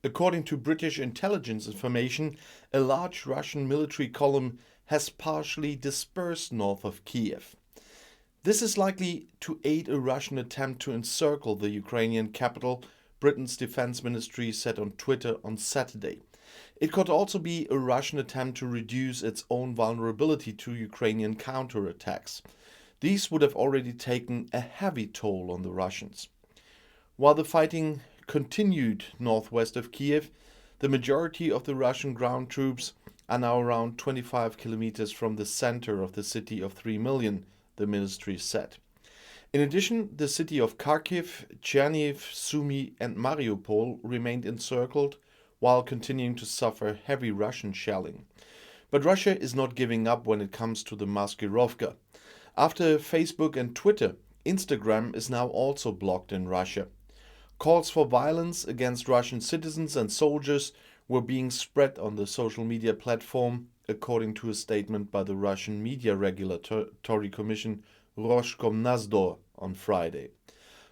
According to British intelligence information, a large Russian military column has partially dispersed north of Kyiv. This is likely to aid a Russian attempt to encircle the Ukrainian capital, Britain's defense ministry said on Twitter on Saturday. It could also be a Russian attempt to reduce its own vulnerability to Ukrainian counterattacks. These would have already taken a heavy toll on the Russians. While the fighting continued northwest of Kyiv, the majority of the Russian ground troops are now around 25 kilometers from the center of the city of 3 million, the ministry said. In addition, the city of Kharkiv, Chernihiv, Sumy and Mariupol remained encircled while continuing to suffer heavy Russian shelling. But Russia is not giving up when it comes to the Maskirovka. After Facebook and Twitter, Instagram is now also blocked in Russia. Calls for violence against Russian citizens and soldiers were being spread on the social media platform, according to a statement by the Russian Media Regulatory Commission Roskomnadzor on Friday.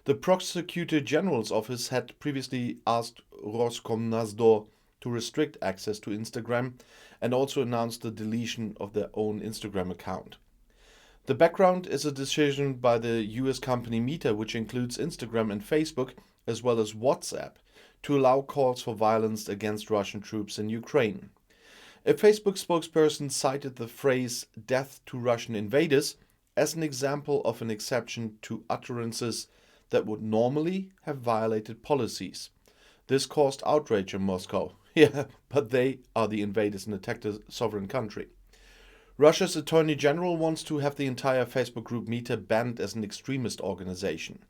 The Prosecutor General's office had previously asked Roskomnadzor to restrict access to Instagram and also announced the deletion of their own Instagram account. The background is a decision by the US company Meta, which includes Instagram and Facebook, as well as WhatsApp, to allow calls for violence against Russian troops in Ukraine. A Facebook spokesperson cited the phrase "death to Russian invaders" as an example of an exception to utterances that would normally have violated policies. This caused outrage in Moscow. Yeah, but they are the invaders and attacked a sovereign country. Russia's Attorney General wants to have the entire Facebook group Meta banned as an extremist organization.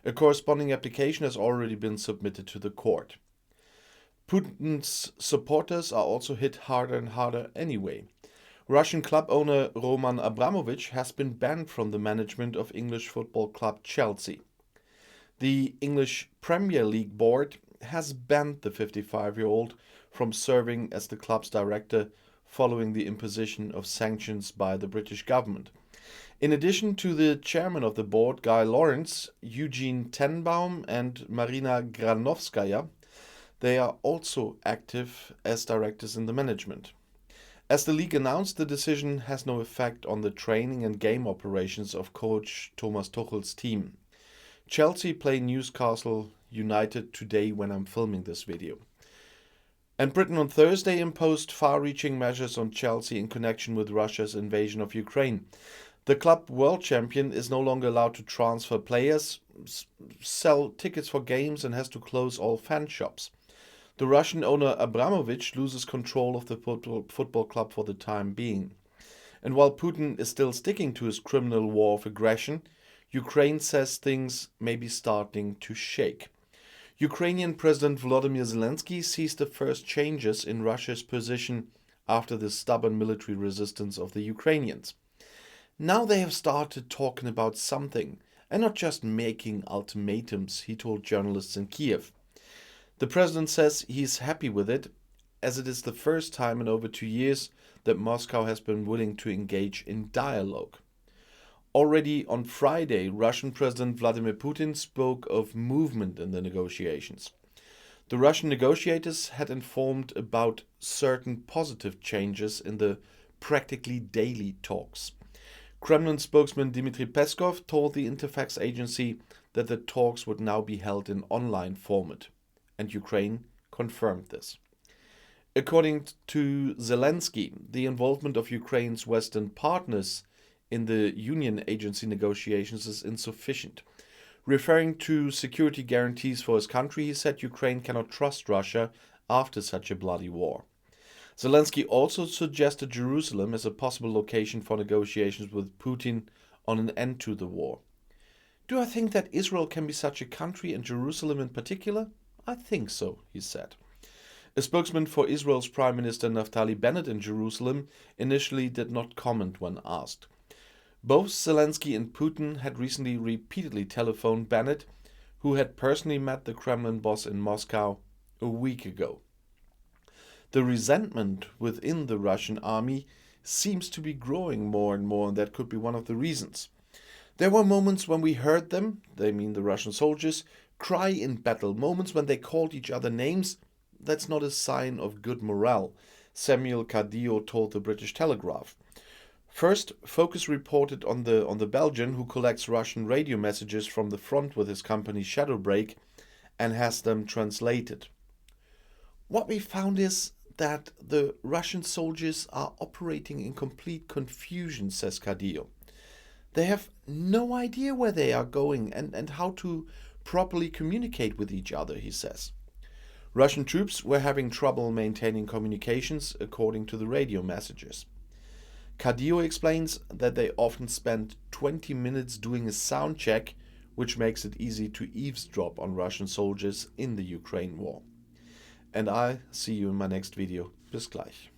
A corresponding application has already been submitted to the court. Putin's supporters are also hit harder and harder anyway. Russian club owner Roman Abramovich has been banned from the management of English football club Chelsea. The English Premier League board has banned the 55-year-old from serving as the club's director following the imposition of sanctions by the British government. In addition to the chairman of the board, Guy Lawrence, Eugene Tenbaum and Marina Granovskaya, they are also active as directors in the management. As the league announced, the decision has no effect on the training and game operations of coach Thomas Tuchel's team. Chelsea play Newcastle United today when I'm filming this video. And Britain on Thursday imposed far-reaching measures on Chelsea in connection with Russia's invasion of Ukraine. The club world champion is no longer allowed to transfer players, sell tickets for games and has to close all fan shops. The Russian owner Abramovich loses control of the football club for the time being. And while Putin is still sticking to his criminal war of aggression, Ukraine says things may be starting to shake. Ukrainian President Volodymyr Zelensky sees the first changes in Russia's position after the stubborn military resistance of the Ukrainians. Now they have started talking about something and not just making ultimatums, he told journalists in Kyiv. The president says he is happy with it, as it is the first time in over 2 years that Moscow has been willing to engage in dialogue. Already on Friday, Russian President Vladimir Putin spoke of movement in the negotiations. The Russian negotiators had informed about certain positive changes in the practically daily talks. Kremlin spokesman Dmitry Peskov told the Interfax agency that the talks would now be held in online format, and Ukraine confirmed this. According to Zelensky, the involvement of Ukraine's Western partners in the Union agency negotiations is insufficient. Referring to security guarantees for his country, he said Ukraine cannot trust Russia after such a bloody war. Zelensky also suggested Jerusalem as a possible location for negotiations with Putin on an end to the war. Do I think that Israel can be such a country, and Jerusalem in particular? I think so, he said. A spokesman for Israel's Prime Minister Naftali Bennett in Jerusalem initially did not comment when asked. Both Zelensky and Putin had recently repeatedly telephoned Bennett, who had personally met the Kremlin boss in Moscow a week ago. The resentment within the Russian army seems to be growing more and more, and that could be one of the reasons. There were moments when we heard them, they mean the Russian soldiers, cry in battle, moments when they called each other names, that's not a sign of good morale, Samuel Cadillo told the British Telegraph. First, Focus reported on the Belgian who collects Russian radio messages from the front with his company Shadowbreak and has them translated. What we found is that the Russian soldiers are operating in complete confusion, says Cadillo. They have no idea where they are going and how to properly communicate with each other, he says. Russian troops were having trouble maintaining communications according to the radio messages. Cadillo explains that they often spend 20 minutes doing a sound check, which makes it easy to eavesdrop on Russian soldiers in the Ukraine war. And I'll see you in my next video. Bis gleich.